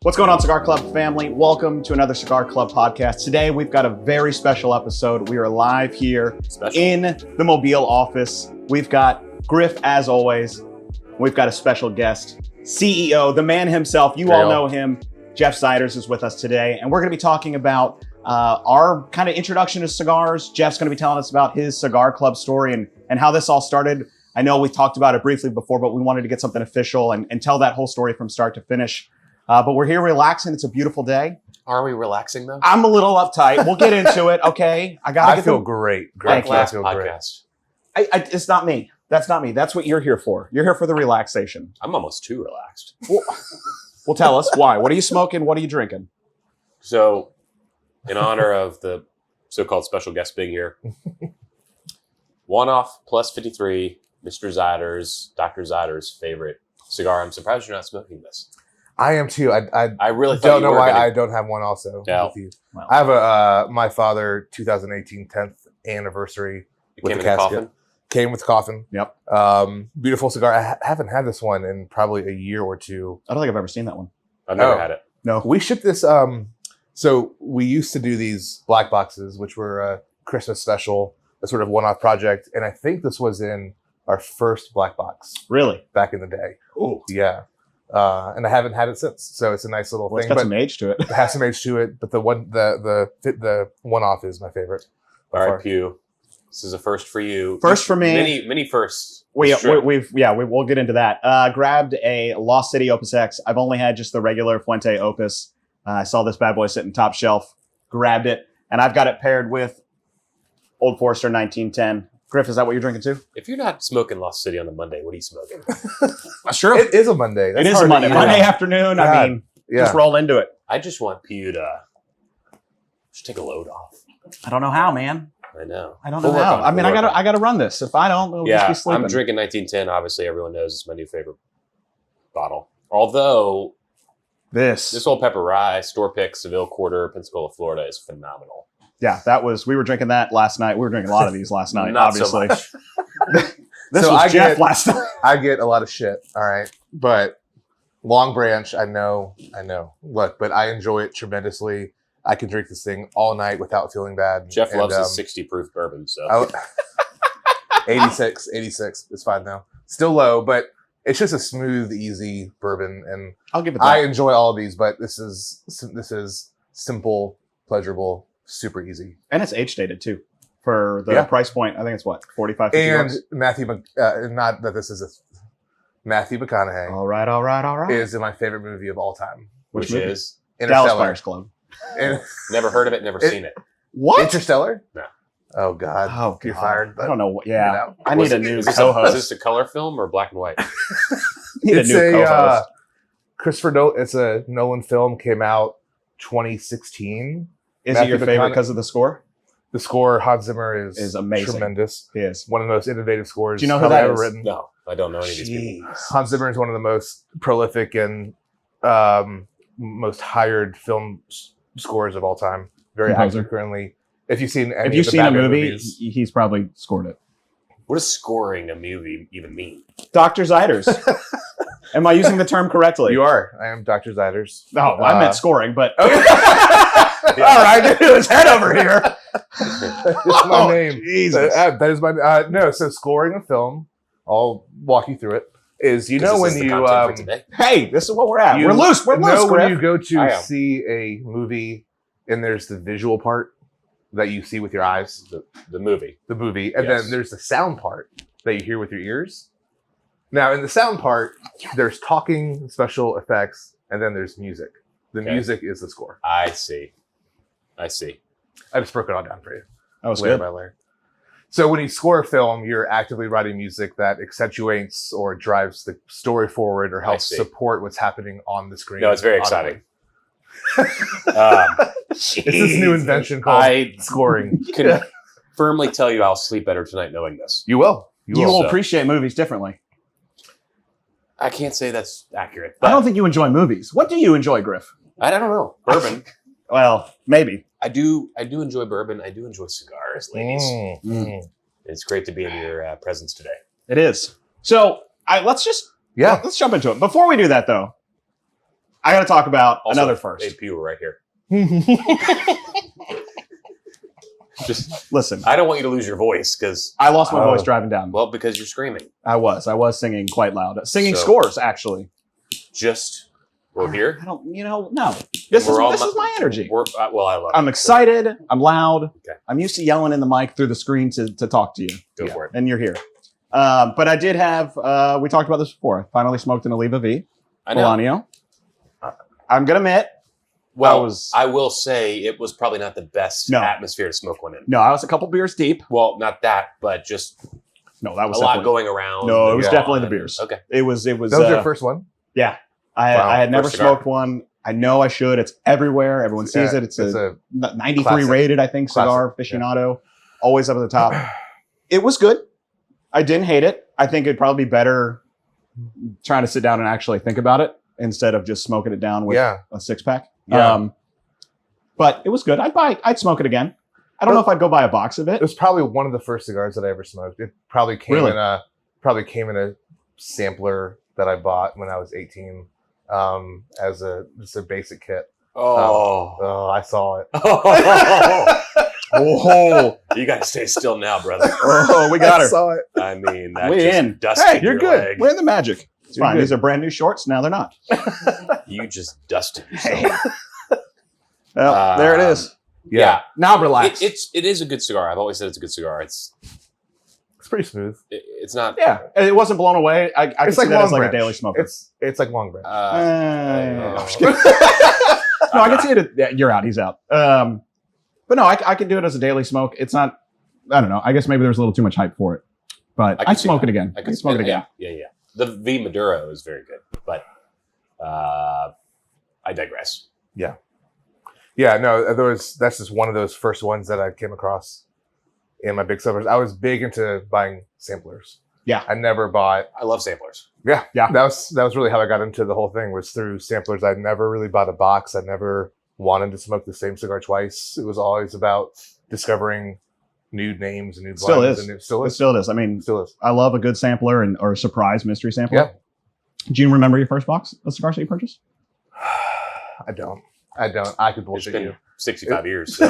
What's going on, Cigar Club family? Welcome to another Cigar Club podcast. Today, we've got a very special episode. We are live here in the Mobile office. We've got Griff, as always. We've got a special guest, CEO, the man himself. You all know him. Jeff Ciders is with us today, and we're going to be talking about our kind of introduction to cigars. Jeff's going to be telling us about his Cigar Club story and how this all started. I know we talked about it briefly before, but we wanted to get something official and tell that whole story from start to finish. But we're here relaxing. It's a beautiful day. Are we relaxing though? I'm a little uptight. We'll get into it. Okay. I feel great. Great. I feel great. It's not me. That's not me. That's what you're here for. You're here for the relaxation. I'm almost too relaxed. Well, tell us why. What are you smoking? What are you drinking? So, in honor of the so-called special guest being here, one-off plus 53, Mr. Ciders, Dr. Ciders' favorite cigar. I'm surprised you're not smoking this. I am too. I really don't know why I don't have one also. Yeah. With you. Well, I have my father 2018 10th anniversary with the casket. Coffin? Came with coffin. Yep. Beautiful cigar. I haven't had this one in probably a year or two. I don't think I've ever seen that one. I've never had it. No. We shipped this. So we used to do these black boxes, which were a Christmas special, a sort of one-off project. And I think this was in our first black box. Really? Back in the day. Oh. Yeah. And I haven't had it since, so it's a nice little thing. It's got some age to it. It has some age to it, but the one-off is my favorite. All right, Pugh. This is a first for you. First for me. Many firsts. We'll get into that. Grabbed a Lost City Opus X. I've only had just the regular Fuente Opus. I saw this bad boy sitting top shelf, grabbed it, and I've got it paired with Old Forester 1910. Griff, is that what you're drinking too? If you're not smoking Lost City on a Monday, what are you smoking? Sure. It is a Monday. It is a Monday. Monday afternoon. God. I mean, just roll into it. I just want Pugh to just take a load off. I don't know how, man. I know. I don't know how. I mean, I gotta run this. If I don't, we'll just be sleeping. I'm drinking 1910. Obviously, everyone knows it's my new favorite bottle. Although this old pepper rye, store pick, Seville Quarter, Pensacola, Florida, is phenomenal. Yeah, we were drinking that last night. We were drinking a lot of these last night, Not obviously. So much. Was Jeff last night. I get a lot of shit, all right? But Long Branch, I know. Look, but I enjoy it tremendously. I can drink this thing all night without feeling bad. Jeff loves his 60 proof bourbon, so. 86. It's fine now. Still low, but it's just a smooth, easy bourbon. And I'll give it that. I enjoy all of these, but this is simple, pleasurable, super easy. And it's age dated too. For the price point, I think it's what, 45, 50 And bucks? not that this is Matthew McConaughey. All right. Is in my favorite movie of all time. Which is? Dallas Buyers Club. Never heard of it, never seen it. What? Interstellar? No. Oh, God. You're fired. I don't know what. Yeah. I need a new Is co-host. this a color film or black and white? It's a new co-host. Christopher Nolan. It's a Nolan film. Came out 2016. Is it your favorite because of the score? The score, Hans Zimmer is amazing. Tremendous. He is. One of the most innovative scores. Do you know who that ever is? Written. No, I don't know any of these people. Hans Zimmer is one of the most prolific and most hired film scores of all time. Very active currently. If you've seen a movie, he's probably scored it. What does scoring a movie even mean? Dr. Ciders. Am I using the term correctly? You are. I am Dr. Ciders. No, I meant scoring, but okay. All right, get his head over here. That's my name. Jesus. That is my no. So scoring a film, I'll walk you through it. Is when you hey, this is what we're at. We're loose. We're loose. When you go to see a movie, and there's the visual part that you see with your eyes, the movie, and then there's the sound part that you hear with your ears. Now, in the sound part, there's talking, special effects, and then there's music. The music is the score. I see. I just broke it all down for you. That was layer good. by layer. So when you score a film, you're actively writing music that accentuates or drives the story forward or helps support what's happening on the screen. No, it's very exciting. It's this new invention called scoring. Can firmly tell you I'll sleep better tonight knowing this. You will. You will appreciate movies differently. I can't say that's accurate. I don't think you enjoy movies. What do you enjoy, Griff? I don't know. Bourbon. Well, maybe. I do enjoy bourbon. I do enjoy cigars, ladies. It's great to be in your presence today. It is. So let's jump into it. Before we do that, though, I got to talk about Also, another first. Hey, Pugh, right here. Just listen. I don't want you to lose your voice because I lost my voice driving down. Well, because you're screaming. I was singing quite loud. Singing So- scores, actually. We're here. I don't, no. This is my energy. Well, I love it. I'm excited. I'm loud. Okay. I'm used to yelling in the mic through the screen to talk to you. Go for it. And you're here. But I did have, we talked about this before. I finally smoked an Oliva V. I know. Bolaño. I'm going to admit. Well, I will say it was probably not the best No. atmosphere to smoke one in. No, I was a couple beers deep. Well, not that, but just No, that was a lot going around. No, it was Yeah. definitely the beers. Okay. It was. That was your first one? Yeah. Wow. I had never First cigar. smoked one. I know I should. It's everywhere. Everyone sees it. It's a 93 classic. rated, I think, cigar aficionado. Always up at the top. It was good. I didn't hate it. I think it'd probably be better trying to sit down and actually think about it instead of just smoking it down with a 6-pack. Yeah. But it was good. I'd smoke it again. I don't know if I'd go buy a box of it. It was probably one of the first cigars that I ever smoked. It probably came in a sampler that I bought when I was 18 as just a basic kit. Oh, I saw it. Oh, you got to stay still now, brother. oh, we got I her. saw it. I mean, that We just in. dusted Hey, you're your good. leg. We're in the magic. It's You're fine. good. These are brand new shorts. Now they're not. You just dusted Hey. yourself. Well, there it is. Yeah. Now relax. It is a good cigar. I've always said it's a good cigar. It's pretty smooth. it's not. Yeah, it wasn't blown away. I could see that as like a daily smoker. It's like Long Branch. No, I can see it. Yeah, you're out. He's out. But no, I can do it as a daily smoke. It's not. I don't know. I guess maybe there's a little too much hype for it. But I'd smoke it again. I can smoke it again. Yeah. The V Maduro is very good, but I digress. Yeah, no, that's just one of those first ones that I came across in my big samplers. I was big into buying samplers. Yeah. I never bought. I love samplers. Yeah. Yeah. That was really how I got into the whole thing, was through samplers. I never really bought a box. I never wanted to smoke the same cigar twice. It was always about discovering new names and new blends. Still is. And it still It is. still is. I mean, Still is. I love a good sampler or a surprise mystery sampler. Yeah. Do you remember your first box of cigars that you purchased? I don't. I could It's bullshit been you. 65 years. So.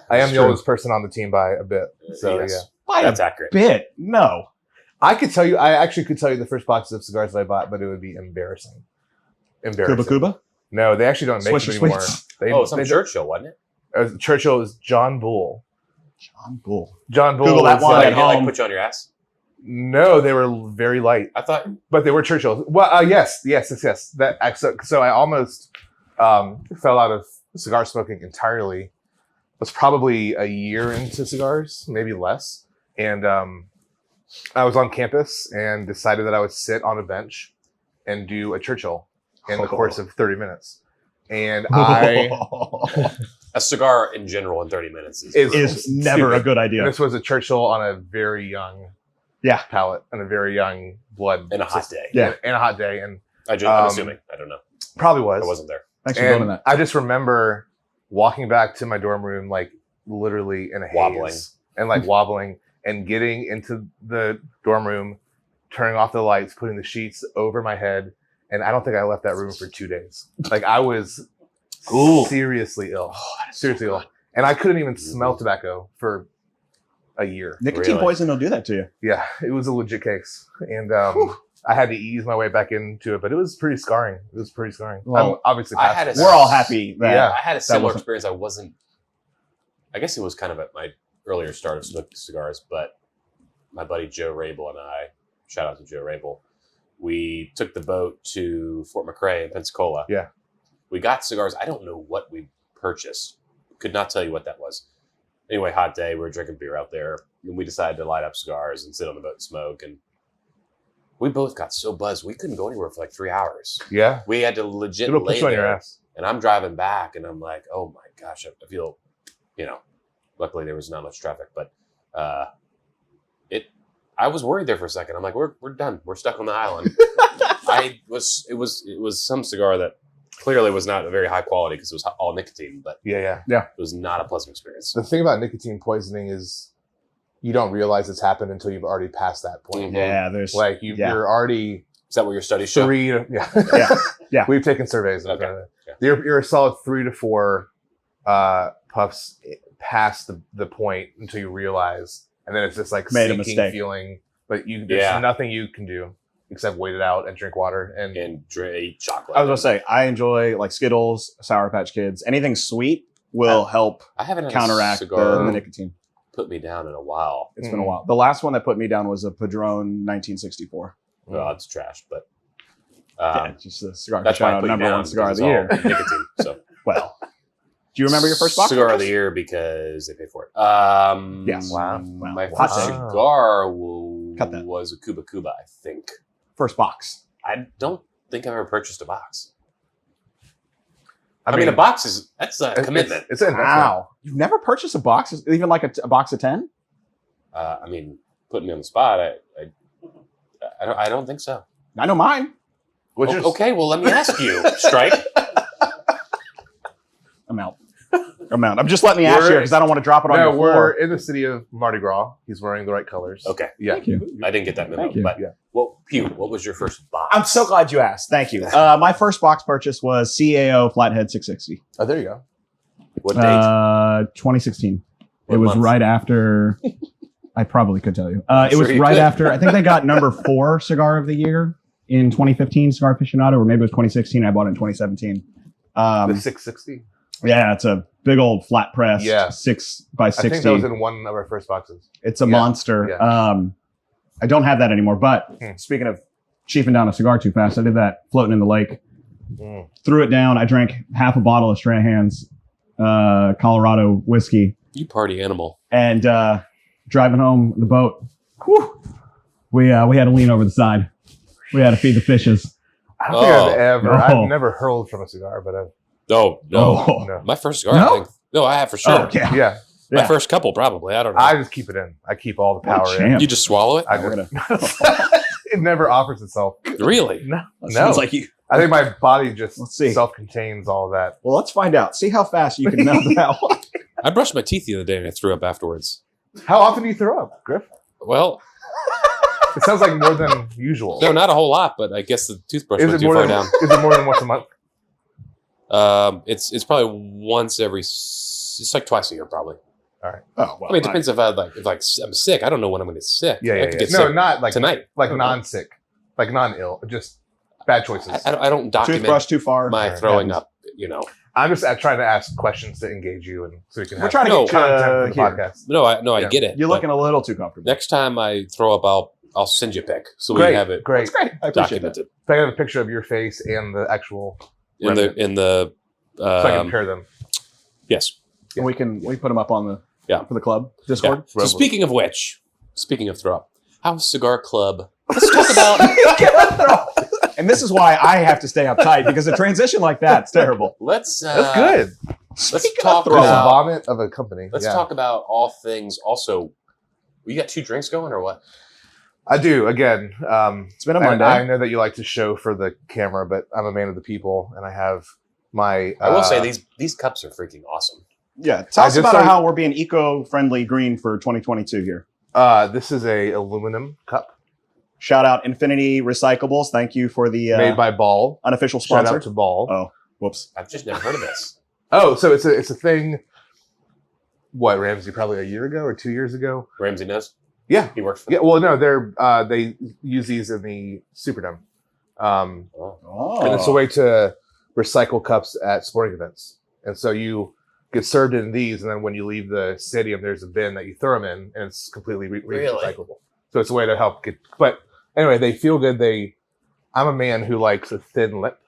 I am It's the true. oldest person on the team by a bit. So Yes. yeah. By That's a accurate. bit. No. I actually could tell you the first box of cigars that I bought, but it would be embarrassing. Cuba Cuba? No, they actually don't make Swisher them anymore. Sweets. They Churchill, wasn't it? Churchill is John Bull. John Bull. John Bull. Google that was one like- at Did it, like home. put you on your ass? No, they were very light, I thought. but they were Churchills. Well, yes. That so I almost fell out of cigar smoking entirely. Was probably a year into cigars, maybe less, and I was on campus and decided that I would sit on a bench and do a Churchill in the course of 30 minutes. And A cigar in general in 30 minutes is never a good idea. This was a Churchill on a very young palate and a very young blood. in a hot day. Yeah. In a hot day. And I'm assuming. I don't know. probably was. I wasn't there. Thanks for doing And that. I just remember walking back to my dorm room, like literally in a haze. Wobbling. And like wobbling and getting into the dorm room, turning off the lights, putting the sheets over my head. And I don't think I left that room for 2 days. Like I was seriously ill. Seriously ill. And I couldn't even smell tobacco for a year. Nicotine Really? poison will do that to you. Yeah, it was a legit case. And I had to ease my way back into it, but it was pretty scarring. Well, I'm obviously I past had it. We're all happy that Yeah. I had a similar wasn't- experience. I guess it was kind of at my earlier start of smoking cigars, but my buddy Joe Rabel and I, shout out to Joe Rabel, we took the boat to Fort McRae in Pensacola. Yeah. We got cigars. I don't know what we purchased. Could not tell you what that was. Anyway, hot day. We were drinking beer out there, and we decided to light up cigars and sit on the boat and smoke. And we both got so buzzed we couldn't go anywhere for like 3 hours. Yeah. We had to legit It'll lay put you on your there. ass. And I'm driving back, and I'm like, oh my gosh, I feel, luckily there was not much traffic, but I was worried there for a second. I'm like, we're done. We're stuck on the island. It was some cigar that clearly was not a very high quality because it was all nicotine, but Yeah. it was not a pleasant experience. The thing about nicotine poisoning is you don't realize it's happened until you've already passed that point. Mhm. Yeah, there's Like you're already Is that what your studies show? Yeah. We've taken surveys. Okay. Yeah. You're a solid 3 to 4 puffs past the point until you realize, and then it's just like Made a sinking mistake. feeling. But there's nothing you can do except wait it out and drink water and eat chocolate. I was gonna say I enjoy like Skittles, Sour Patch Kids, anything sweet will help I haven't had counteract a cigar the nicotine. put me down in a while. It's been a while. The last one that put me down was a Padron 1964. Well, it's trash, but Yeah, just a cigar. that's why I put you number down, one cigar of because the year. it's all nicotine. So Well, do you remember your first box? cigar of purchase? the year because they paid for it. Yes. Wow. My Hot first take. cigar Cut that. was a Cuba Cuba, I think. First box. I don't think I've ever purchased a box. I I mean, a box that's a commitment. It's an investment. Wow. You've never purchased a box, even like a box of 10? I mean, putting me on the spot, I don't think so. I know mine. Okay, well, let me ask you, Strike. I'm out. I'm just letting me ask you because I don't want to drop it on your we're floor. in the city of Mardi Gras. He's wearing the right colors. Okay, Yeah. Thank you. I didn't get that memo, Thank you. but Yeah. well, Pugh, what was your first box? I'm so glad you asked. Thank you. My first box purchase was CAO Flathead 660. Oh, there you go. What date? 2016. What It was month? right after. I probably could tell you. It Sure was you right could. after. I think they got number 4 cigar of the year in 2015, Cigar Aficionado, or maybe it was 2016. I bought it in 2017. The 660. Yeah, it's a big old flat press. Yeah. 6 by 60. I think that was in one of our first boxes. It's a Yeah, monster. yeah. I don't have that anymore. But Hmm. speaking of chiefing down a cigar too fast, I did that floating in the lake. Mm. Threw it down. I drank half a bottle of Strahan's Colorado whiskey, You party animal. and driving home the boat, whew, we had to lean over the side. We had to feed the fishes. I don't think I've ever. No. I've never hurled from a cigar, but I've, No. Oh. no. My first cigar, No? I think. No, I have for sure. Oh, yeah. Yeah. My Yeah. first couple, probably. I don't know. I just keep it in. I keep all the What a power in. champ. You just swallow it? I We're just, it never offers itself. Really? No. Sounds like you. I think my body just Let's see. self-contains all of that. Well, let's find out. See how fast you can melt that one. I brushed my teeth the other day and I threw up afterwards. How often do you throw up, Griff? Well, It sounds like more than usual. no, not a whole lot, but I guess the toothbrush Is went it too more far than? down. Is it more than once a month? It's probably once every. It's like twice a year, probably. Oh, well, I mean, it depends if I'm sick. I don't know when I'm going to get sick. Yeah, I yeah. could yeah. get No, sick not like tonight. like I don't know. non-sick, like non-ill. Just bad choices. I don't document Toothbrush too far. my It throwing happens. up. You know. I'm just trying to ask questions to engage you, and so we can We're have trying to No. get content for the here. podcast. No, I Yeah. get it. You're but looking a little too comfortable. next time I throw up, I'll send you a pic so we Great, have it great. Great. I appreciate that. documented If I have a picture of your face and the actual, in the. so I can compare them. Yes. And we put them up on the for the club Yeah. Discord. So speaking of which, speaking of throw up, how's Cigar Club? Let's talk about. And this is why I have to stay uptight because a transition like that's terrible. Let's. That's good. Let's Speaking talk of It's a about. vomit of a company. Let's Yeah. talk about all things. Also, you got 2 drinks going or what? I do. Again, It's been a and Monday. I know that you like to show for the camera, but I'm a man of the people, and I have my. I will say these cups are freaking awesome. Yeah, tell I us just about started- how we're being eco-friendly green for 2022 here. This is a aluminum cup Shout out Infinity Recyclables. Thank you for the made by Ball. unofficial Shout sponsor. out to Ball. Oh, whoops. I've just never heard of this. Oh, so it's a thing. What, Ramsey? Probably a year ago or 2 years ago. Ramsey knows. Yeah. He works for. Yeah. Well, no, they use these in the Superdome, Oh. Oh. and it's a way to recycle cups at sporting events. And so you get served in these, and then when you leave the stadium, there's a bin that you throw them in, and it's completely Really? recyclable. So it's a way to help get. But anyway, they feel good. I'm a man who likes a thin lip.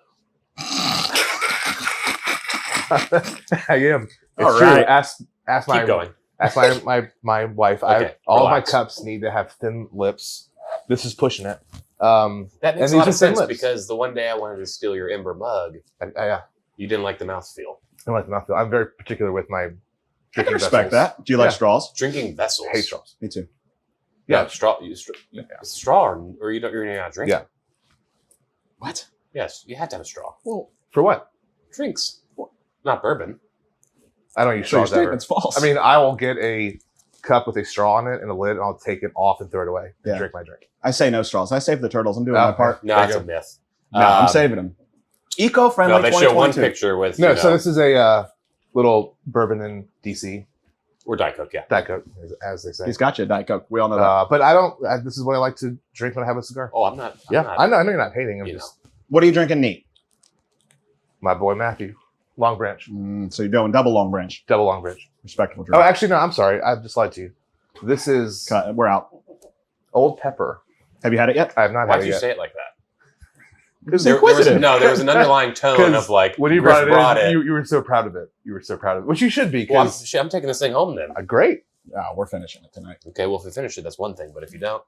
I am. It's All true. right. Ask Keep my going. ask my wife. Okay, All relax. my cups need to have thin lips. This is pushing it. That makes And a these lot are of thin sense lips. because the one day I wanted to steal your Ember mug, I you didn't like the mouthfeel. like mouthfeel. I'm very particular with my. I can drinking respect vessels. that. Do you like Yeah. straws? Drinking vessels. Hate straws. Me too. Yeah, Yeah. straw. Straw, or you're not drinking. Yeah. What? Yes, you have to have a straw. Well, For what? Drinks, not bourbon. I don't use so your straws ever. statement's false. I mean, I will get a cup with a straw on it and a lid, and I'll take it off and throw it away and Yeah. drink my drink. I say no straws. I save the turtles. I'm doing my part. No, There that's you a go. myth. No, I'm saving them. Eco-friendly No, they show one 2022. picture with No, you know, so this is a little bourbon in DC. or Diet Coke, yeah. Diet Coke, as they say. He's got you, Diet Coke. We all know that. But I don't. This is what I like to drink when I have a cigar. Oh, I'm not. Yeah, I'm I not, know you're not hating. I'm you just What are you drinking neat? my boy Matthew, Long Branch, So you're doing double Long Branch. double Long Branch. Respectable Oh, drink. actually, no. I'm sorry. I just lied to you. This is We're out. Old Pepper. Have you had it yet? I have not Why'd had it you yet. say it like that? Because There was an underlying tone of like when you Griff brought it, in, it. you were so proud of it. You were so proud of it, which you should be. Well, I'm, Because I'm taking this thing home then. great. We're finishing it tonight. Okay, well, if we finish it, that's one thing. But if you don't,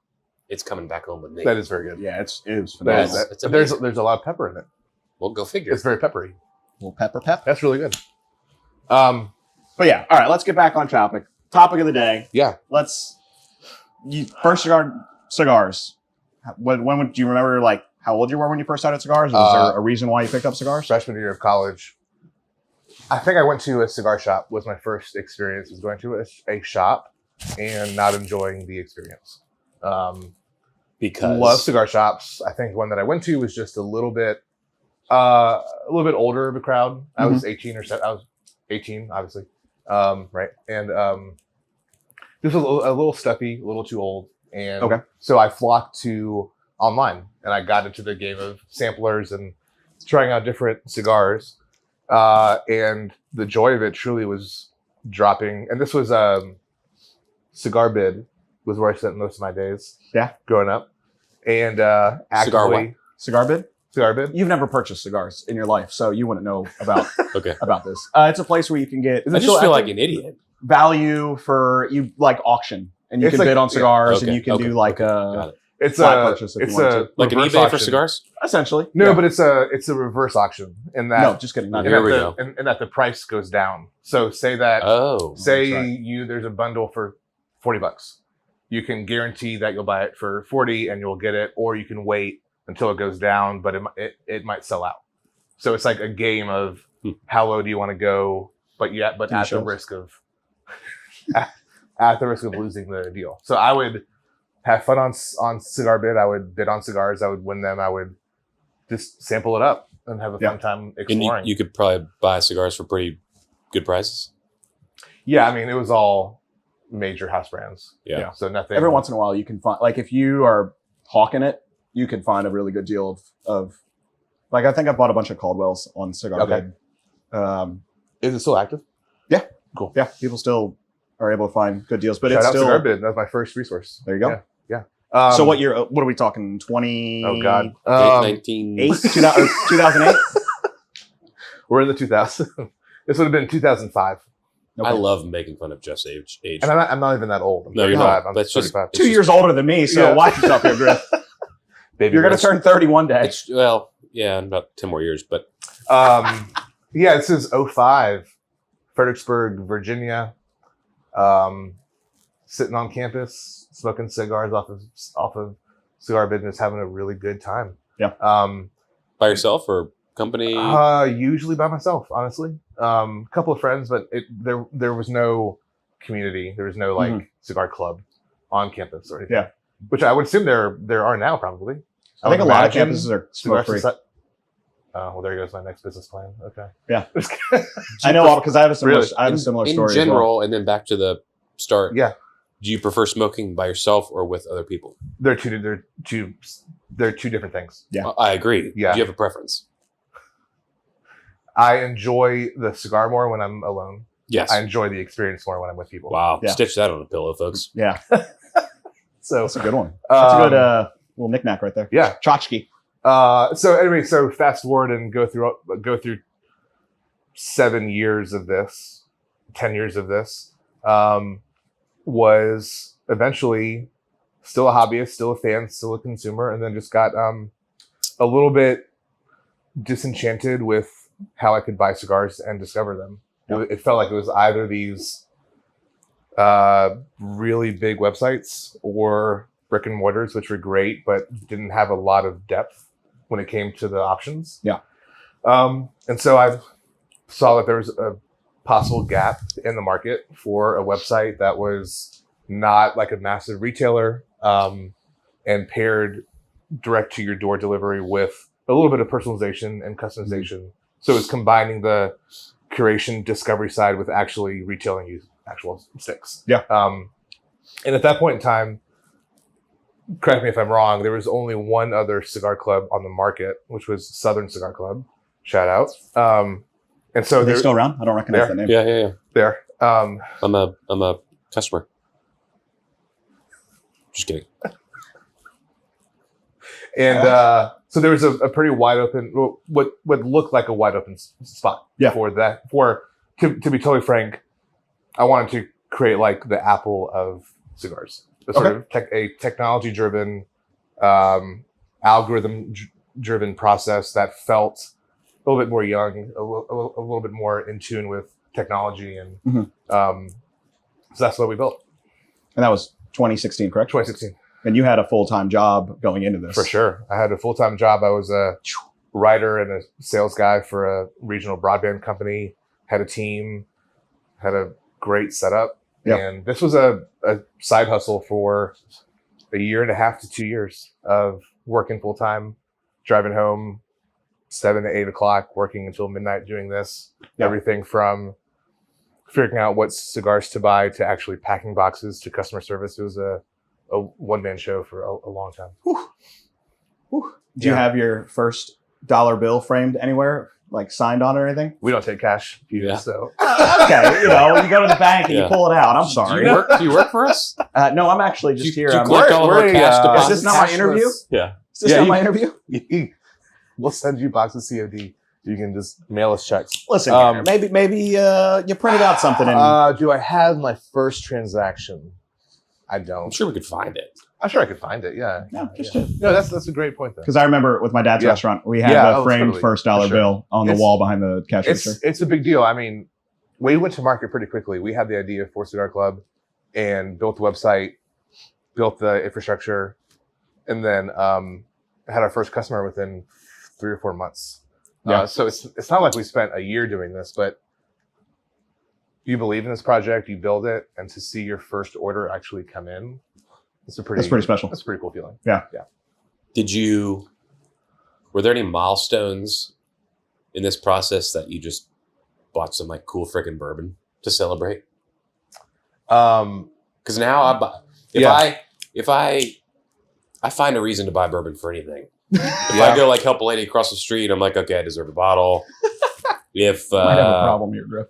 it's coming back home with me. That is very good. Yeah, it is That phenomenal. is, It's there's amazing. there's a lot of pepper in it. Well, go figure. It's very peppery. little pepper. That's really good. But yeah, all right, let's get back on topic. Topic of the day. Yeah. First cigars. When do you remember, like, how old you were when you first started cigars? Or was there a reason why you picked up cigars? Freshman year of college, I think I went to a cigar shop. Was my first experience. Was going to a shop and not enjoying the experience. because Love cigar shops. I think one that I went to was just a little bit older of a crowd. I was 18 or so. I was 18, obviously, right? And this was a little stuffy, a little too old, and Okay. so I flocked to online, and I got into the game of samplers and trying out different cigars, and the joy of it truly was dropping. And this was Cigar Bid was where I spent most of my days. Yeah. Growing up, and Cigar actively Cigar Bid? Cigar Bid. You've never purchased cigars in your life, so you wouldn't know about okay. about this. It's a place where you can get Is I it just still feel active? like an idiot. value for you, like auction, and you It's can like- bid on yeah. cigars, Okay, and you can okay, do like Got it. It's flat a purchase if you it's wanted a to. Like an reverse eBay auction. for cigars? essentially. No, Yeah. but it's a reverse auction in that No, just kidding. Not in Here that we the, go. in that the price goes down. So say that Oh. say that's right. there's a bundle for $40. You can guarantee that you'll buy it for 40 and you'll get it, or you can wait until it goes down, but it might sell out. So it's like a game of how low do you want to go, but at the Shows. risk of at the risk of losing the deal. So I would have fun on Cigar Bid. I would bid on cigars. I would win them. I would just sample it up and have a fun time And exploring. you could probably buy cigars for pretty good prices. Yeah, I mean, it was all major house brands. Yeah. So nothing. Every once in a while, you can find, like, if you are hawking it, you can find a really good deal of like, I think I bought a bunch of Caldwells on Cigar Okay. Bid. Is it still active? Yeah, people still are able to find good deals, but Shout it's out still Cigar Bid. That's my first resource. there. You go. Yeah. So what year? What are we talking? 20? Oh God. 19. 2008. We're in the 2000s. This would have been 2005, I love making fun of Jeff's age. and I'm not even that old. I'm No, you're 35. not. I'm That's just- 35. 2 years older than me, so Yeah. watch yourself here, Griff. Baby You're gonna Griff. turn 30 one day. It's, well, yeah, in about 10 more years, but Yeah, this is 05, Fredericksburg, Virginia. Sitting on campus, smoking cigars off of Cigar Bid, and just having a really good time. Yeah. by yourself or company? Usually by myself, honestly. A couple of friends, but there was no community. There was no like cigar club on campus or anything. Yeah. Which I would assume there are now probably. I think a would lot of imagine campuses are cigar smoke free. well, there goes my next business plan. Okay. Yeah. I know all because I have a similar. Really? I have a similar in story. general, and then back to the start. Yeah. Do you prefer smoking by yourself or with other people? They're two different things. Yeah. I agree. Yeah. Do you have a preference? I enjoy the cigar more when I'm alone. Yes. I enjoy the experience more when I'm with people. Wow. Yeah. Stitch that on a pillow, folks. well. Yeah, So that's a good one. That's a good um, little knickknack right there. yeah. Tchotchke. So fast forward and go through 7 years of this, 10 years of this. Was eventually still a hobbyist, still a fan, still a consumer, and then just got a little bit disenchanted with how I could buy cigars and discover them. It felt like it was either these really big websites or brick and mortars, which were great, but didn't have a lot of depth when it came to the options. Yeah. And so I saw that there was a possible gap in the market for a website that was not like a massive retailer, and paired direct to your door delivery with a little bit of personalization and customization. So it's combining the curation discovery side with actually retailing you actual sticks. Yeah. And at that point in time, correct me if I'm wrong, there was only one other cigar club on the market, which was Southern Cigar Club. Shout out. And so Are they still around? I don't recognize that name. Yeah. there. I'm a customer. Just kidding. And so there was a pretty wide open, what looked like a wide open spot for that. To be totally frank, I wanted to create like the Apple of cigars, a sort of a technology driven, algorithm driven process that felt a little bit more young, a little bit more in tune with technology, and so that's what we built. And that was 2016, correct? 2016. And you had a full-time job going into this. For sure. I had a full-time job. I was a writer and a sales guy for a regional broadband company, had a team, had a great setup. Yep. And this was a side hustle for a year and a half to 2 years of working full-time, driving home 7 to 8 o'clock, working until midnight doing this. Yep. Everything from figuring out what cigars to buy to actually packing boxes to customer service. It was a one-man show for a long time. Whew. Do you have your first dollar bill framed anywhere, like signed on or anything? We don't take cash. Yeah. So Okay, you go to the bank and you pull it out. I'm sorry. Do you work for us? No, I'm actually just here. Do you I'm collect all of our cash is deposits? this not my interview? Yeah. Is this not my interview? We'll send you boxes COD. You can just mail us checks. Listen, maybe you printed out something. Do I have my first transaction? I don't. I'm sure we could find it. I'm sure I could find it. Yeah. No, That's a great point though. because I remember with my dad's restaurant, we had the framed totally. first dollar For sure. bill on the wall behind the cash register. It's a big deal. I mean, we went to market pretty quickly. We had the idea for Cigar Club and built the website, built the infrastructure, and then had our first customer within 3 or 4 months. So it's not like we spent a year doing this, but you believe in this project, you build it, and to see your first order actually come in, that's pretty special. That's a pretty cool feeling. Yeah. Were there any milestones in this process that you just bought some like cool freaking bourbon to celebrate? Because now if I find a reason to buy bourbon for anything. If I go like help a lady across the street, I'm like, okay, I deserve a bottle. If Might have a problem here, Griff.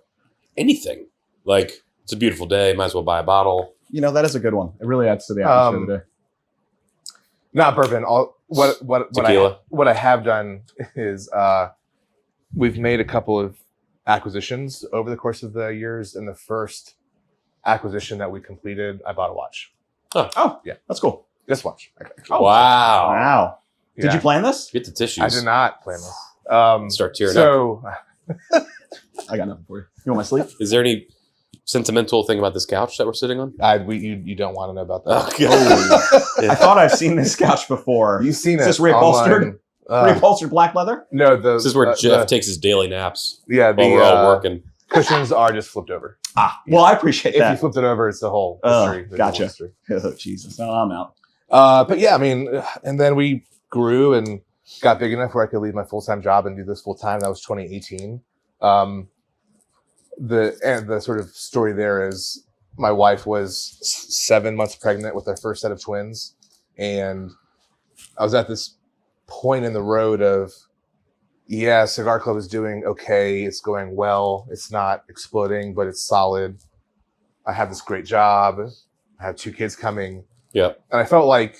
anything, like it's a beautiful day, might as well buy a bottle. That is a good one. It really adds to the atmosphere of the day. Not bourbon. What I have done is we've made a couple of acquisitions over the course of the years. And the first acquisition that we completed, I bought a watch. Oh, yeah, that's cool. This watch. Wow. Wow. Did you plan this? Get the tissues. I did not plan this. Start tearing up. I got nothing for you. You want my sleep? Is there any sentimental thing about this couch that we're sitting on? You don't want to know about that. Okay. I thought I've seen this couch before. You've seen it. Is this reupholstered? Reupholstered black leather? No, This is where Jeff takes his daily naps. Yeah, while we're all working. Cushions are just flipped over. Well, I appreciate If that. you flipped it over, it's the whole history. There's Gotcha. a whole history. Oh, Jesus. No, I'm out. But yeah, I mean, and then we grew and got big enough where I could leave my full-time job and do this full-time. That was 2018. The sort of story there is my wife was 7 months pregnant with our first set of twins. And I was at this point in the road of, yeah, Cigar Club is doing okay. It's going well. It's not exploding, but it's solid. I have this great job. I have 2 kids coming. Yeah. And I felt like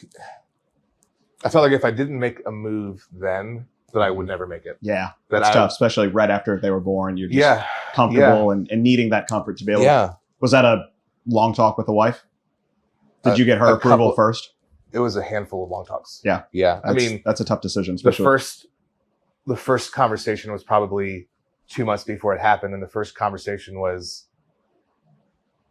if I didn't make a move then, that I would never make it. Yeah. That's tough, especially right after they were born. You're just comfortable and needing that comfort to be able to. Was that a long talk with the wife? Did you get her approval first? It was a handful of long talks. Yeah. Yeah. I mean, that's a tough decision. The first conversation was probably 2 months before it happened. And the first conversation was,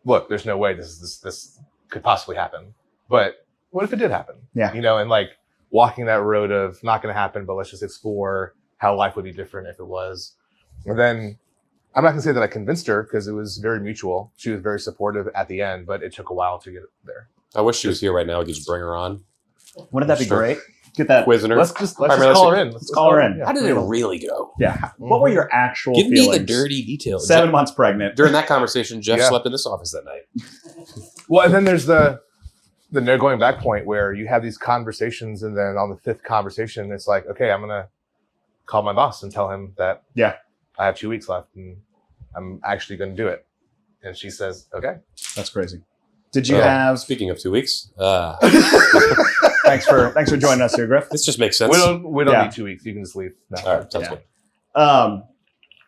look, there's no way this could possibly happen. But what if it did happen? Yeah. And like walking that road of not going to happen, but let's just explore how life would be different if it was. And then I'm not gonna say that I convinced her because it was very mutual. She was very supportive at the end, but it took a while to get there. I wish she was here right now. We could just bring her on. Wouldn't that be Sure. great? Get that. Quizzing her. Let's just Alright, call her in. Let's call her in. How did it really go? Yeah. What were your actual Give feelings? me the dirty details. 7 months pregnant. During that conversation, Jeff Yeah. slept in this office that night. Well, and then there's the no going back point where you have these conversations, and then on the 5th conversation, it's like, okay, I'm gonna call my boss and tell him that I have 2 weeks left and I'm actually gonna do it. And she says, okay. That's crazy. Did you have? Speaking of 2 weeks, Thanks for joining us here, Griff. this just makes sense. We don't Yeah. need 2 weeks. You can just leave. No. All right, sounds Yeah. good.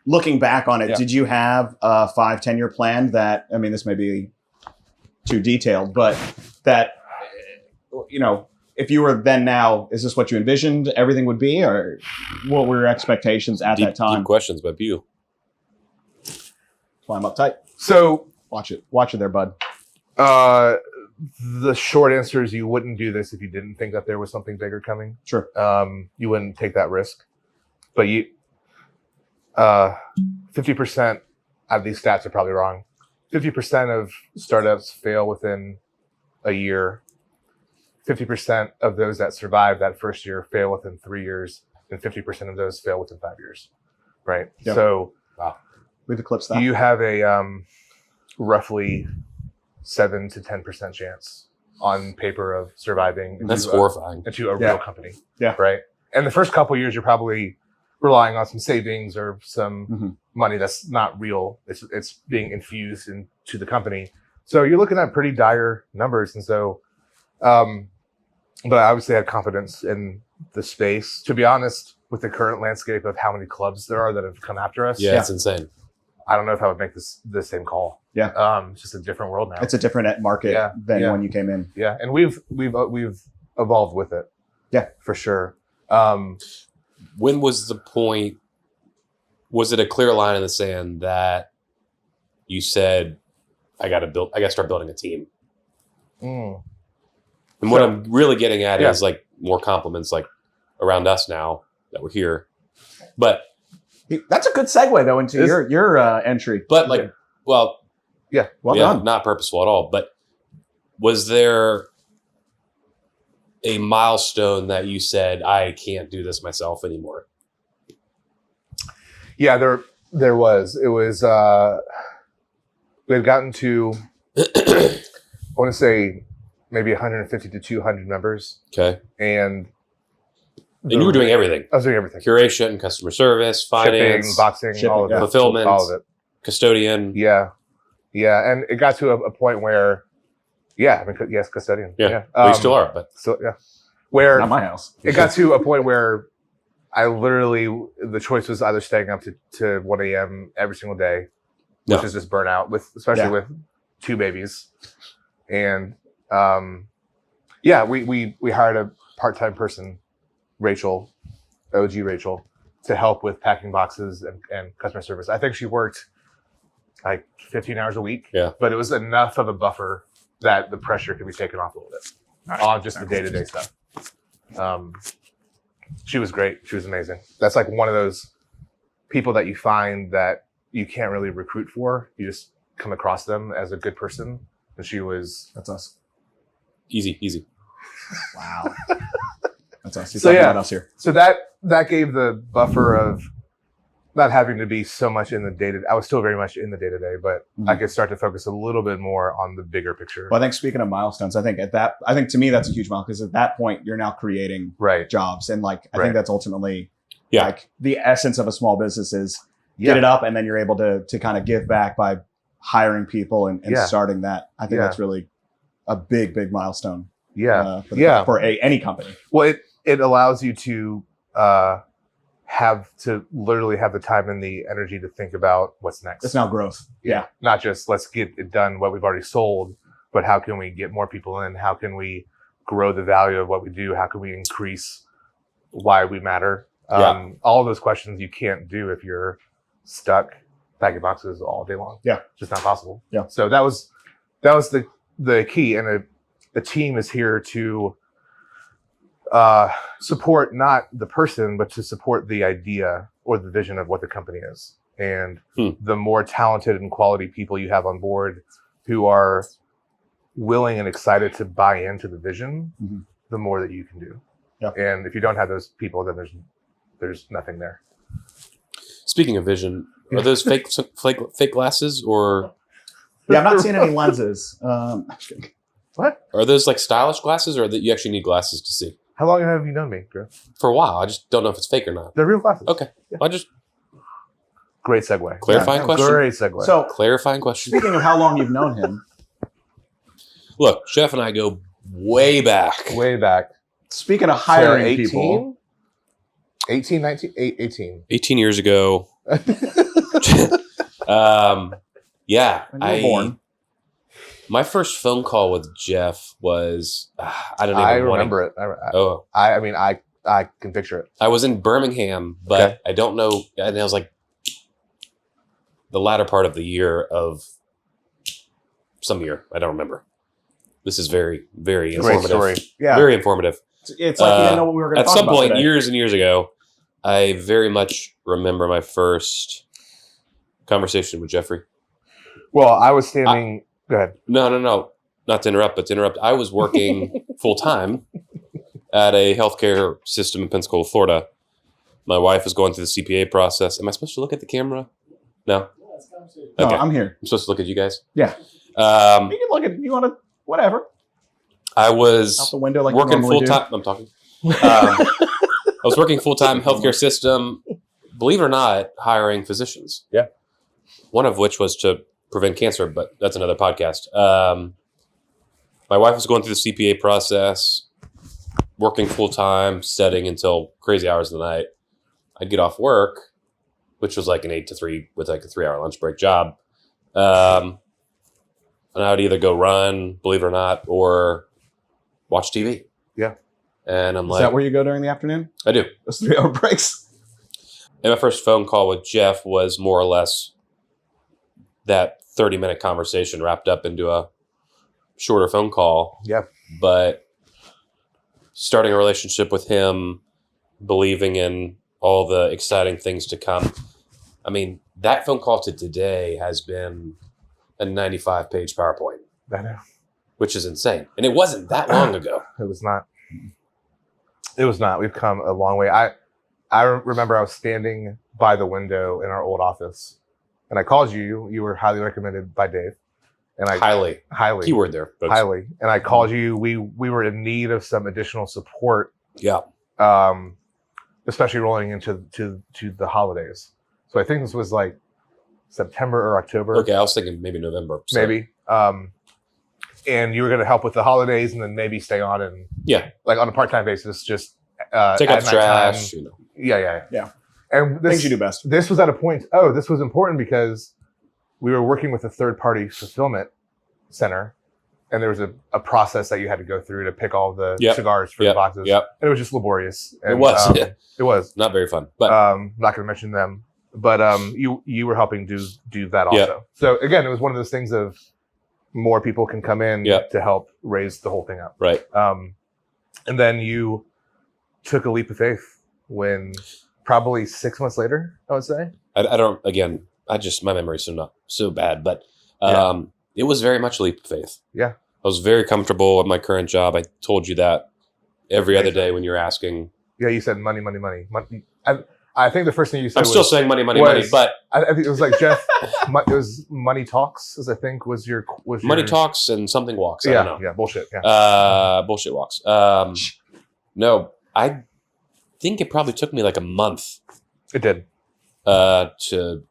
Looking back on it, Yeah. did you have a 5-10 year plan that, I mean, this may be too detailed, but that, if you were then now, is this what you envisioned everything would be, or what were your expectations at that time? Deep questions by Pugh. That's why I'm uptight. So Watch it there, bud. the short answer is you wouldn't do this if you didn't think that there was something bigger coming. Sure. You wouldn't take that risk. But 50% of these stats are probably wrong. 50% of startups fail within a year. 50% of those that survive that first year fail within 3 years, and 50% of those fail within 5 years. Right. Yep. So We've eclipsed that. you have a roughly 7 to 10% chance on paper of surviving That's horrifying. into a Yeah. real company. Yeah. Right. And the first couple of years, you're probably relying on some savings or some Mhm. money that's not real. It's being infused into the company. So you're looking at pretty dire numbers. And so, but I obviously had confidence in the space. To be honest, with the current landscape of how many clubs there are that have come after us, Yeah, it's insane. I don't know if I would make the same call. Yeah. It's just a different world now. It's a different market Yeah. than Yeah. when you came in. Yeah, and we've evolved with it. Yeah. For sure. When was the point? Was it a clear line in the sand that you said, I got to start building a team? Mm. And what So- I'm really getting at Yeah. is like more compliments like around us now that we're here. But That's a good segue though into This- your entry. like, Yeah. well, Well yeah, done. not purposeful at all. But was there a milestone that you said, I can't do this myself anymore? Yeah, there was. It was we had gotten to I want to say maybe 150 to 200 members, Okay. and And you were doing everything. I was doing everything. Curation, customer service, finance, Shipping, boxing, Shipping, all of yeah. it. Fulfillment. All of it. custodian. Yeah. Yeah. And it got to a point where, yeah, I mean, yes, custodian. Yeah. Well, you still are, but So, yeah. Where Not my house. it got to a point where I literally, the choice was either staying up to 1 a.m. every single day, which No. is just burnout, especially Yeah. with 2 babies. And yeah, we hired a part-time person, Rachel, OG Rachel, to help with packing boxes and customer service. I think she worked like 15 hours a week, Yeah. but it was enough of a buffer that the pressure could be taken off a little bit on just the day-to-day stuff. She was great. She was amazing. That's like one of those people that you find that you can't really recruit for. You just come across them as a good person. And she was, That's us. easy. Wow. That's us. You're So, talking yeah. about us here. so that gave the buffer of not having to be so much in the day-to-day. I was still very much in the day-to-day, but I could start to focus a little bit more on the bigger picture. Well, I think speaking of milestones, I think to me that's a huge milestone because at that point you're now creating Right. jobs, and like I Right. think that's ultimately Yeah. like the essence of a small business is Yeah. get it up, and then you're able to kind of give back by hiring people and Yeah. starting that. I think Yeah. that's really a big milestone. Yeah. For for any company. Well, it allows you to have to literally have the time and the energy to think about what's next. It's now growth. Yeah. Not just let's get it done what we've already sold, but how can we get more people in? How can we grow the value of what we do? How can we increase why we matter? Yeah. All of those questions you can't do if you're stuck packing boxes all day long. Yeah. It's just not possible. Yeah. So that was the key. And the team is here to support not the person, but to support the idea or the vision of what the company is. And the more talented and quality people you have on board who are willing and excited to buy into the vision, the more that you can do. Yep. And if you don't have those people, then there's nothing there. Speaking of vision, are those fake glasses, or Yeah, I'm not seeing any lenses. What? are those like stylish glasses, or that you actually need glasses to see? How long have you known me, Griff? For a while, I just don't know if it's fake or not. They're real glasses. Okay, Yeah. I just Great segue. clarifying question. Great segue. So, Clarifying question. speaking of how long you've known him, Look, Jeff and I go way back. way back. speaking of hiring So people, 18, 19, 18. 18 years ago. Yeah, when you were born, my first phone call with Jeff was I don't even I want remember it. Oh, I mean, I can picture it. I was in Birmingham, but Okay. I don't know. And it was like the latter part of the year of some year. I don't remember. This is very, very Great informative. story. yeah, Very informative. it's like you didn't know what we were going to At talk some about point, today. years and years ago, I very much remember my first conversation with Jeffrey. Well, I was standing. Go ahead. No. Not to interrupt, but to interrupt. I was working full time at a healthcare system in Pensacola, Florida. My wife was going through the CPA process. Am I supposed to look at the camera? No. No, Okay. I'm here. I'm supposed to look at you guys. Yeah. You Um, can look at, you want to, whatever. I Out was the window like working you normally full do. time. I'm talking. I was working full time healthcare system. Believe it or not, hiring physicians. Yeah. One of which was to prevent cancer, but that's another podcast. My wife was going through the CPA process, working full time, studying until crazy hours of the night. I'd get off work, which was like an 8 to 3 with like a 3-hour lunch break job. And I would either go run, believe it or not, or watch TV. Yeah. And I'm Is like, that where you go during the afternoon? I do. Those 3-hour breaks? And my first phone call with Jeff was more or less that 30-minute conversation wrapped up into a shorter phone call. Yeah. But starting a relationship with him, believing in all the exciting things to come. I mean, that phone call to today has been a 95-page PowerPoint, I know. which is insane. And it wasn't that long ago. It was not. It was not. We've come a long way. I remember I was standing by the window in our old office, and I called you. You were highly recommended by Dave, and I Highly. highly, Keyword there, folks. highly. And I called you. We were in need of some additional support, Yeah. especially rolling into the holidays. So I think this was like September or October. Okay, I was thinking maybe November. So. Maybe. And you were going to help with the holidays, and then maybe stay on and like on a part-time basis, just Take out at the nighttime. trash, you know. Yeah. And Things you do best. this was at a point. Oh, this was important because we were working with a third-party fulfillment center, and there was a process that you had to go through to pick all the cigars for the boxes. Yep. And it was just laborious. And, It was. It was. Not very fun. But Not going to mention them, but you were helping do that also. Yep. So again, it was one of those things of more people can come in to help raise the whole thing up. right. And then you took a leap of faith when probably 6 months later, I would say. I don't, again, my memory's so bad, but it was very much a leap of faith. Yeah. I was very comfortable at my current job. I told you that every other day when you're asking. Yeah, you said money. I think the first thing you said I'm still saying money, but I think it was like, Jeff, it was money talks, as I think was your money talks and something walks. I don't know. Yeah, bullshit. Yeah. Bullshit walks. No, I think it probably took me like a month It did. to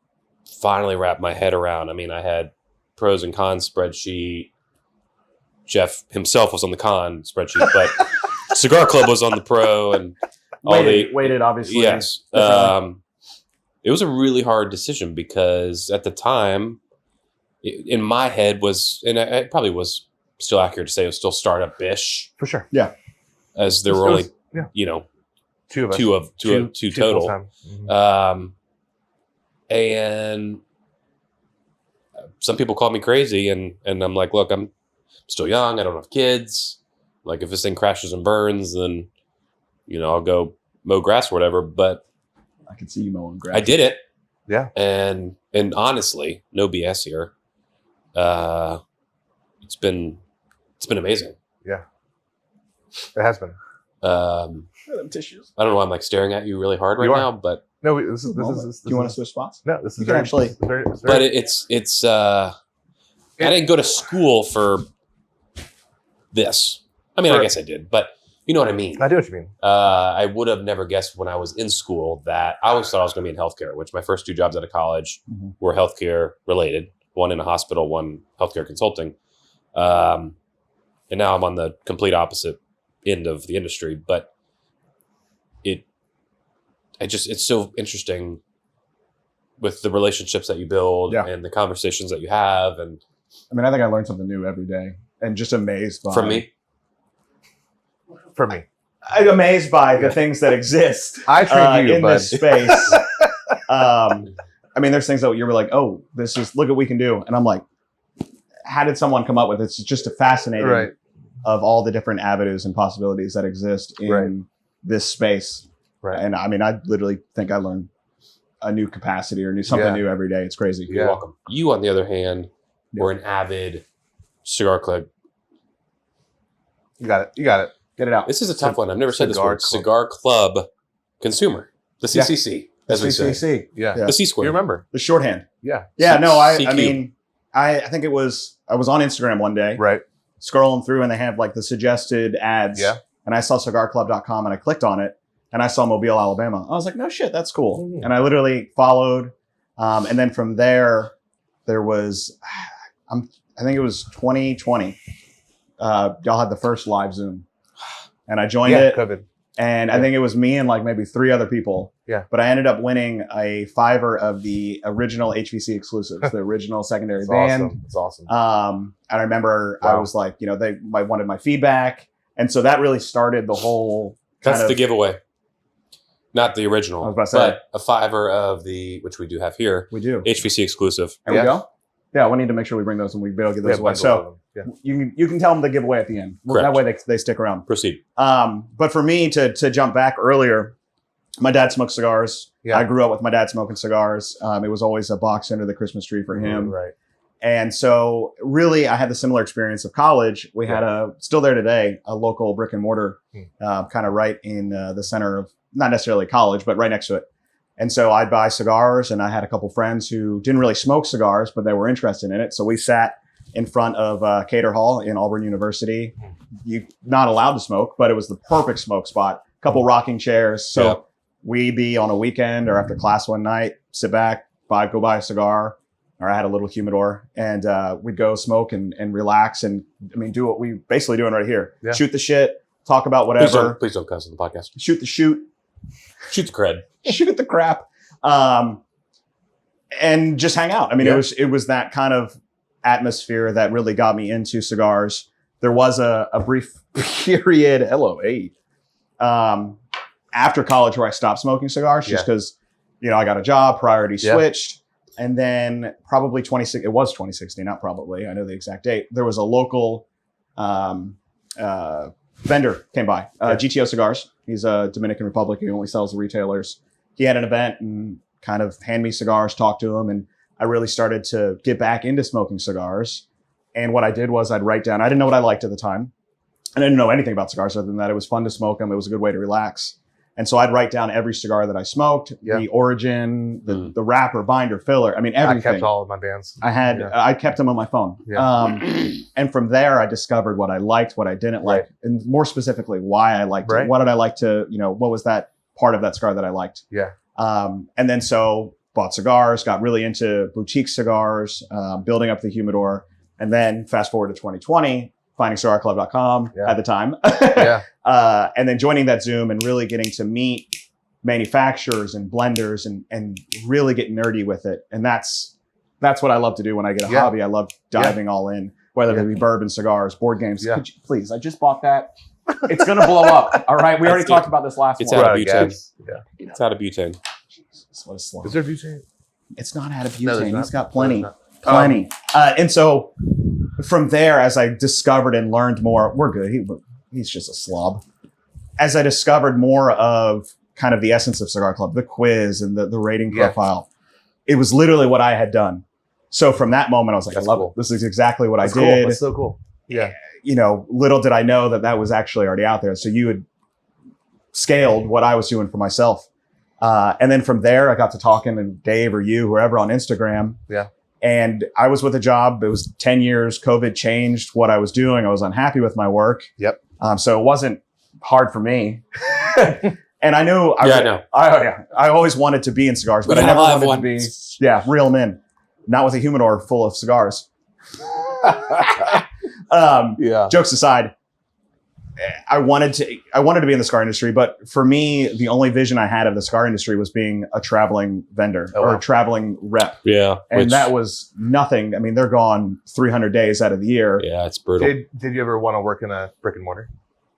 finally wrap my head around. I mean, I had pros and cons spreadsheet. Jeff himself was on the con spreadsheet, but Cigar Club was on the pro, and all Weighted, obviously. Yes. It was a really hard decision because at the time, in my head was, and it probably was still accurate to say it was still startup-ish, For sure. as there were only, Two of us. two total. full-time. Mhm. And some people call me crazy, and I'm like, look, I'm still young. I don't have kids. Like, if this thing crashes and burns, then, I'll go mow grass or whatever. But I can see you mowing grass. I did it. Yeah. And honestly, no BS here. It's been amazing. Yeah. It has been. Them tissues. I don't know why I'm like staring at you really hard right You are. now, but No, this is. Do you want to switch spots? No, this is You can actually- but it's I didn't go to school for this. I mean, I guess I did, but you know what I mean. I do what you mean. I would have never guessed when I was in school that I always thought I was going to be in healthcare, which my first 2 jobs out of college were healthcare related, one in a hospital, one healthcare consulting. And now I'm on the complete opposite end of the industry, but it's so interesting with the relationships that you build and the conversations that you have. And I mean, I think I learned something new every day and just amazed by from me, I'm amazed by the things that exist I trained you in this space. I mean, there's things that you were like, oh, look what we can do. And I'm like, how did someone come up with it? It's just a fascinating of all the different avenues and possibilities that exist in this space. Right. And I mean, I literally think I learned a new capacity or something new every day. It's crazy. You're welcome. You, on the other hand, were an avid Cigar Club. You got it. Get it out. This is a tough one. I've never said this Cigar word. Club. Cigar Club consumer. The CCC, as we say. CCC. Yeah. The C square. You remember? The shorthand. Yeah. Yeah, no, I CQ. mean, I think I was on Instagram one day, Right. scrolling through, and they have like the suggested ads. Yeah. And I saw CigarClub.com and I clicked on it and I saw Mobile, Alabama. I was like, no shit, that's cool. Mhm. And I literally followed. And then from there was, I think it was 2020. Y'all had the first live Zoom. And I joined it. COVID. And I think it was me and like maybe 3 other people. Yeah. But I ended up winning a $5 of the original HVC exclusives, the original secondary band. It's awesome. And I remember I was like, they wanted my feedback. And so that really started the whole That's the giveaway. Not the original. I was about to say. But a $5 of the, which we do have here, We do. HVC exclusive. There we go. Yeah, we need to make sure we bring those and we be able to give those away. So you can tell them the giveaway at the end. Correct. That way they stick around. Proceed. But for me to jump back earlier, my dad smoked cigars. Yeah. I grew up with my dad smoking cigars. It was always a box under the Christmas tree for him. Right. And so really I had the similar experience of college. We had still there today, a local brick and mortar kind of right in the center of, not necessarily college, but right next to it. And so I'd buy cigars, and I had a couple friends who didn't really smoke cigars, but they were interested in it. So we sat in front of Cater Hall in Auburn University. You're not allowed to smoke, but it was the perfect smoke spot. A couple rocking chairs. So we'd be on a weekend or after class one night, sit back, go buy a cigar, or I had a little humidor, and we'd go smoke and relax and, do what we basically doing right here. Yeah. Shoot the shit, talk about whatever. Please don't cuss on the podcast. Shoot the shoot. Shoot the cred. Shoot the crap. And just hang out. It was that kind of atmosphere that really got me into cigars. There was a brief period, after college where I stopped smoking cigars just because, I got a job, priority switched. And then probably it was 2016, not probably, I know the exact date. There was a local vendor came by, GTO Cigars. He's a Dominican Republic. He only sells to retailers. He had an event and kind of hand me cigars, talk to him. And I really started to get back into smoking cigars. And what I did was I'd write down, I didn't know what I liked at the time. I didn't know anything about cigars other than that it was fun to smoke them. It was a good way to relax. And so I'd write down every cigar that I smoked, the origin, the wrapper, binder, filler. Everything. I kept all of my bands. I kept them on my phone. Yeah. And from there, I discovered what I liked, what I didn't like, and more specifically, why I liked it. What did I like to, what was that part of that cigar that I liked? Yeah. And then so bought cigars, got really into boutique cigars, building up the humidor. And then fast forward to 2020, finding CigarClub.com at the time. And then joining that Zoom and really getting to meet manufacturers and blenders and really get nerdy with it. And that's what I love to do when I get a hobby. I love diving all in, whether it be bourbon, cigars, board games. Yeah. Could you, please, I just bought that. It's going to blow up. All right. We already talked about this last It's one. out of butane. Yeah. It's out of butane. Jesus, what a slump. Is there butane? It's not out of No, butane. there's He's not. got plenty. No, Plenty. And so from there, as I discovered and learned more, we're good. He's just a slob. As I discovered more of kind of the essence of Cigar Club, the quiz and the rating profile, it was literally what I had done. So from that moment, I was like, That's I love cool. it. This is exactly what That's I cool. did. That's so cool. Yeah. You know, little did I know that that was actually already out there. So you had scaled what I was doing for myself. And then from there, I got to talking to Dave or you, whoever on Instagram. Yeah. And I was with a job. It was 10 years. COVID changed what I was doing. I was unhappy with my work. Yep. So it wasn't hard for me. And I knew I always wanted to be in cigars, but We I gotta never have wanted one. to be, reel them in. Not with a humidor full of cigars. Yeah. Jokes aside, I wanted to be in the cigar industry, but for me, the only vision I had of the cigar industry was being a traveling vendor or a traveling rep. Yeah. And that was nothing. I mean, they're gone 300 days out of the year. Yeah, it's brutal. Did you ever want to work in a brick and mortar?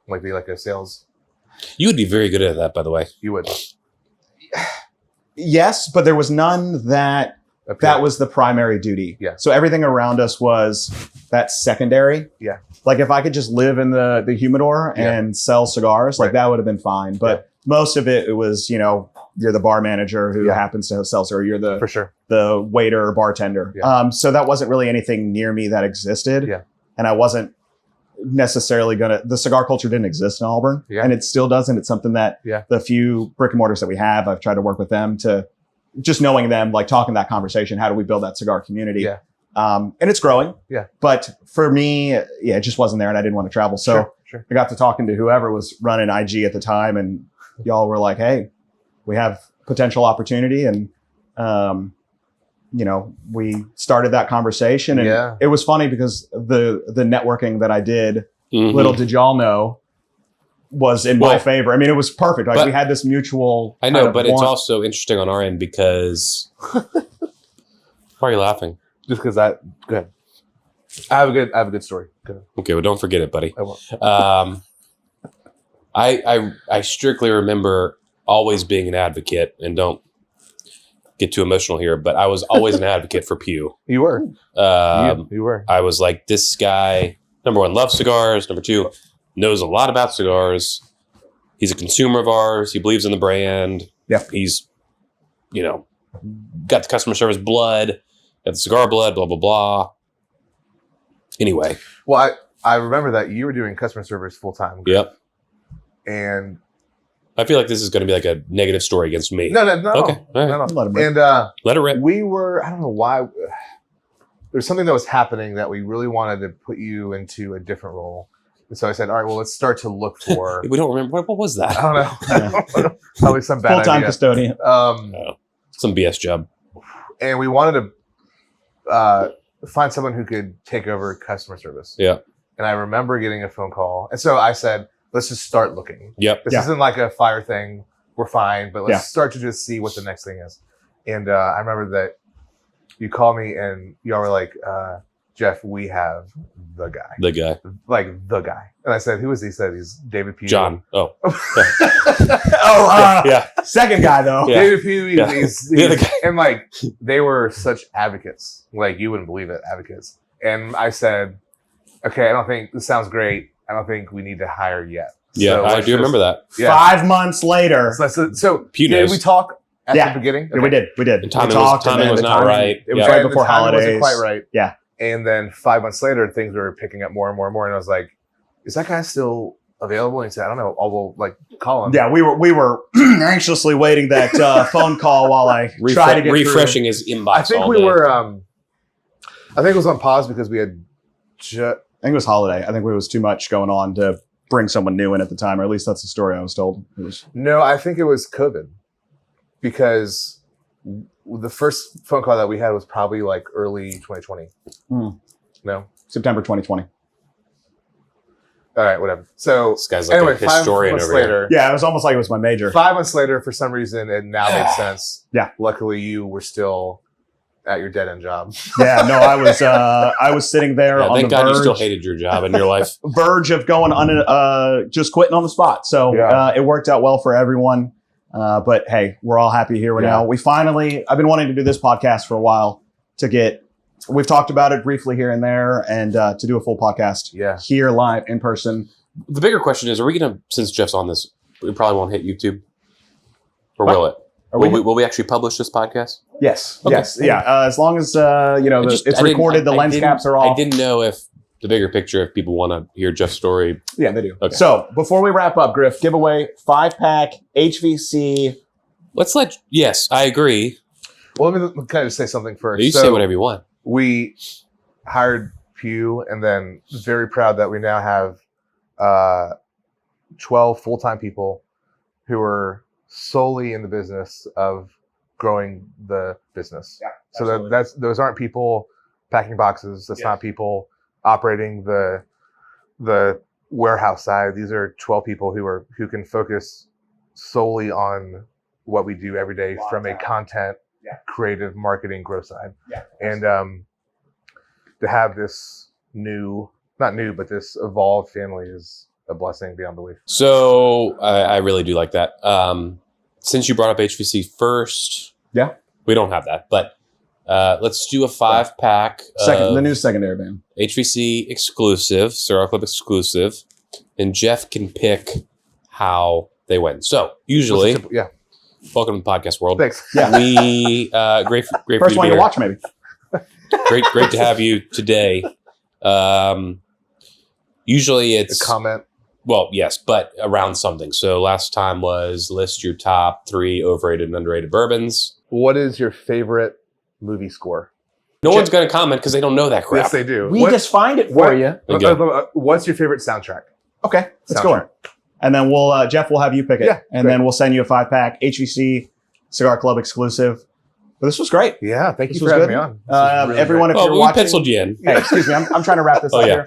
Like be like a sales? You would be very good at that, by the way. You would. Yes, but there was none that was the primary duty. Yeah. So everything around us was that secondary. Yeah. Like if I could just live in the humidor and sell cigars, like that would have been fine. But most of it was, you know, you're the bar manager who happens to sell, or you're for sure the waiter or bartender. Yeah. So that wasn't really anything near me that existed. Yeah. And I wasn't necessarily the cigar culture didn't exist in Auburn, and it still doesn't. It's something that the few brick and mortars that we have, I've tried to work with them to just knowing them, like talking that conversation. How do we build that cigar community? Yeah. And it's growing. Yeah. But for me, it just wasn't there, and I didn't want to travel. So sure. I got to talking to whoever was running IG at the time, and y'all were like, "Hey, we have potential opportunity," and you know, we started that conversation, and it was funny because the networking that I did, little did y'all know, was in my favor. I mean, it was perfect. Like we had this mutual. I know, but it's also interesting on our end because. Why are you laughing? Just because go ahead. I have a good story. Go ahead. Okay, well, don't forget it, buddy. I won't. I strictly remember always being an advocate, and don't get too emotional here, but I was always an advocate for Pugh. You were. You were. I was like, this guy, number one, loves cigars. Number two, knows a lot about cigars. He's a consumer of ours. He believes in the brand. Yeah. He's, you know, got the customer service blood, got the cigar blood, blah, blah, blah. Anyway. Well, I remember that you were doing customer service full time. Yep. And I feel like this is going to be like a negative story against me. No. Okay. All right. No. Let him rip. And let it rip. we were, I don't know why, there's something that was happening that we really wanted to put you into a different role. And so I said, all right, well, let's start to look for. We don't remember. What was that? I don't know. Probably some bad full-time idea. custodian. Some BS job. And we wanted to find someone who could take over customer service. Yeah. And I remember getting a phone call. And so I said, let's just start looking. Yep. This isn't like a fire thing. We're fine, but let's start to just see what the next thing is. And I remember that you called me and y'all were like, Jeff, we have the guy. The guy. Like the guy. And I said, who is he? He said, he's David Pugh. John. Oh. Yeah. Second guy, though. Yeah. David Pugh, he's The other guy. and like, they were such advocates. Like, you wouldn't believe it, advocates. And I said, okay, I don't think, this sounds great. I don't think we need to hire yet. Yeah, So I do remember that. Yeah. 5 months later. So Pugh did knows. we talk at the beginning? Yeah, we did. We did. The timing we talked, and timing then was the not timing- right. It was Yeah. right The before timing holidays. wasn't quite right. Yeah. And then 5 months later, things were picking up more and more and more. And I was like, is that guy still available? And he said, I don't know. I'll like call him. Yeah, we were anxiously waiting that phone call while I tried to get refreshing his inbox. I think all we day. were, I think it was on pause because we had I think it was holiday. I think there was too much going on to bring someone new in at the time, or at least that's the story I was told. It was, No, I think it was COVID because the first phone call that we had was probably like early 2020. No? September 2020. All right, whatever. So This guy's like anyway, a 5 historian months over here. later. Yeah, it was almost like it was my major. 5 months later, for some reason, it now made sense. Yeah. Luckily, you were still at your dead end job. Yeah, no, I was sitting there Yeah, on thank the God verge, you still hated your job in your life. verge of going on, just quitting on the spot. So it worked out well for everyone. But hey, we're all happy here now. I've been wanting to do this podcast for a while we've talked about it briefly here and there, and to do a full podcast here live in person. The bigger question is, are we going to, since Jeff's on this, we probably won't hit YouTube? Or will it? Will we actually publish this podcast? Yes. Okay. Yes. Yeah. As long as it's recorded, the lens caps are off. I didn't know if the bigger picture, if people want to hear Jeff's story. Yeah, they do. Okay. So before we wrap up, Griff, giveaway 5-pack HVC. Yes, I agree. Well, let me kind of say something first. You say whatever you want. We hired Pugh, and then very proud that we now have 12 full-time people who are solely in the business of growing the business. Yeah, so those aren't people packing boxes. That's not people operating the warehouse side. These are 12 people who can focus solely on what we do every day from a content, creative, marketing, growth side. Yeah, and to have this this evolved family is a blessing beyond belief. So I really do like that. Since you brought up HVC first, we don't have that, but let's do a 5-pack. The new secondary band. HVC exclusive, Cigar Club exclusive, and Jeff can pick how they went. So usually, welcome to the podcast world. Thanks. Yeah, we great first one to watch, maybe. great to have you today. Usually it's a comment. Well, yes, but around something. So last time was list your top 3 overrated and underrated bourbons. What is your favorite movie score? No one's going to comment because they don't know that crap. Yes, they do. We just find it for you. What's your favorite soundtrack? Okay, let's go. And then Jeff will have you pick it. Yeah, and then we'll send you a 5-pack HVC Cigar Club exclusive. But this was great. Yeah, thank you for having me on. Really everyone, great. if you're watching, penciled you in. Hey, excuse me, I'm trying to wrap this up here.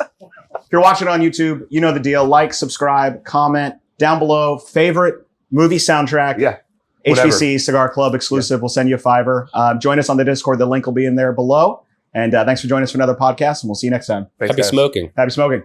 If you're watching on YouTube, you know the deal. Like, subscribe, comment down below. Favorite movie soundtrack. Yeah. HVC Cigar Club exclusive. We'll send you a $5. Join us on the Discord. The link will be in there below. And thanks for joining us for another podcast. And we'll see you next time. Thanks, Happy guys. smoking. Happy smoking.